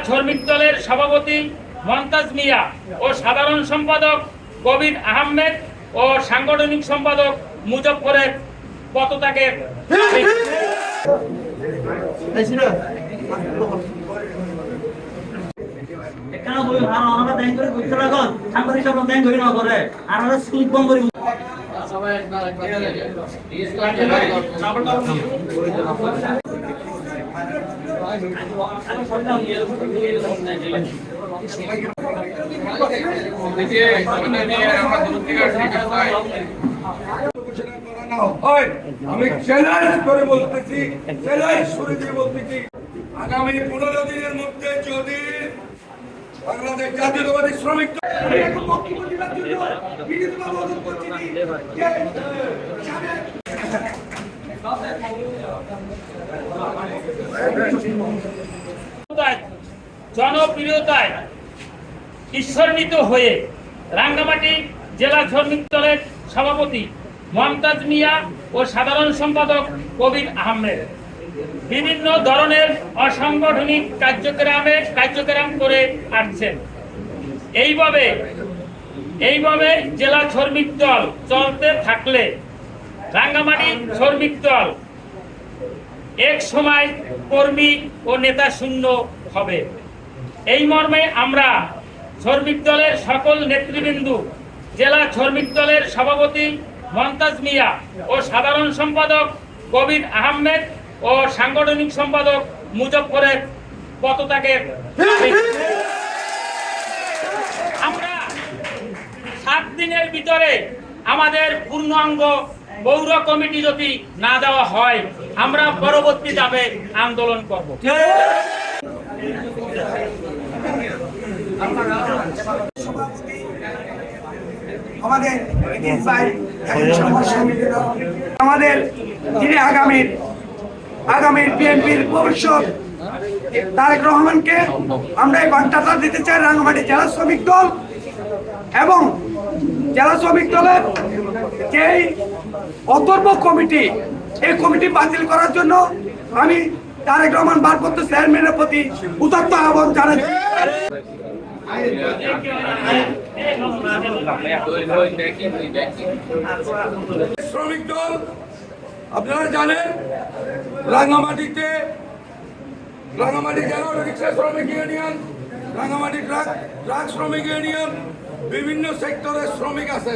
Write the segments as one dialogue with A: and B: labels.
A: শ্রমিক দলের সভাপতি মমতাজ মিয়া ও সাধারণ সম্পাদক কবির আহমেদ ও সাংগঠনিক সম্পাদক মুজফ্ফরের পদত্যাগের
B: আমি চ্যালেঞ্জ করে বলতেছি, চ্যালেঞ্জ করে দিয়ে বলতেছি, আগামী 15 দিনের মধ্যে যদি বাংলাদেশ জাতীয়তাবাদী শ্রমিক
A: জনপ্রিয়তায় ঈশ্বরান্বিত হয়ে রাঙ্গামাটি জেলা শ্রমিক দলের সভাপতি মমতাজ মিয়া ও সাধারণ সম্পাদক কবির আহমেদ বিভিন্ন ধরনের অসাংগঠনিক কার্যক্রম করে আসছেন। এইভাবে জেলা শ্রমিক দল চলতে থাকলে রাঙ্গামাটি শ্রমিক দল এক সময় কর্মী ও নেতা শূন্য হবে। এই মর্মে আমরা শ্রমিক দলের সকল নেতৃবৃন্দ, জেলা শ্রমিক দলের সভাপতি মমতাজ মিয়া ও সাধারণ সম্পাদক কবির আহমেদ ও সাংগঠনিক সম্পাদক মুজফ্ফরের পদত্যাগের আমরা 7 দিনের ভিতরে আমাদের পূর্ণাঙ্গ পৌর কমিটি যদি না দেওয়া হয়, আমরা পরবর্তী ধাপে আন্দোলন করব।
C: আমাদের যিনি আগামীর বিএনপির ভবিষ্যৎ তারেক রহমানকে আমরা এই বার্তাটা দিতে চাই। রাঙ্গামাটি জেলা শ্রমিক দল এবং জেলা শ্রমিক দলের যেই অতর্ব কমিটি, এই কমিটি বাতিল করার জন্য আমি তারেক রহমান ভারপ্রাপ্ত চেয়ারম্যানের প্রতি উদাত্ত আহ্বান জানাচ্ছি।
B: শ্রমিক দল আপনারা জানেন, রাঙ্গামাটি জেলা রিক্সা শ্রমিক ইউনিয়ন, রাঙ্গামাটি ট্রাক শ্রমিক ইউনিয়ন, বিভিন্ন সেক্টরের শ্রমিক আছে।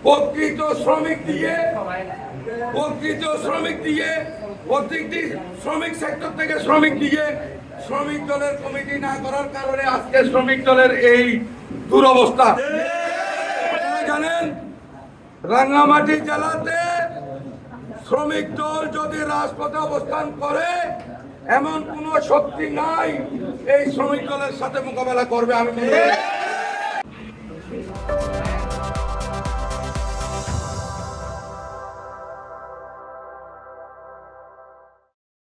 B: প্রকৃত শ্রমিক দিয়ে প্রত্যেকটি শ্রমিক সেক্টর থেকে শ্রমিক দিয়ে শ্রমিক দলের কমিটি না করার কারণে আজকে শ্রমিক দলের এই দুরবস্থা। আপনারা জানেন, রাঙ্গামাটি জেলাতে শ্রমিক দল যদি রাজপথে অবস্থান করে, এমন কোন শক্তি নাই এই শ্রমিক দলের সাথে মোকাবেলা করবে। আমি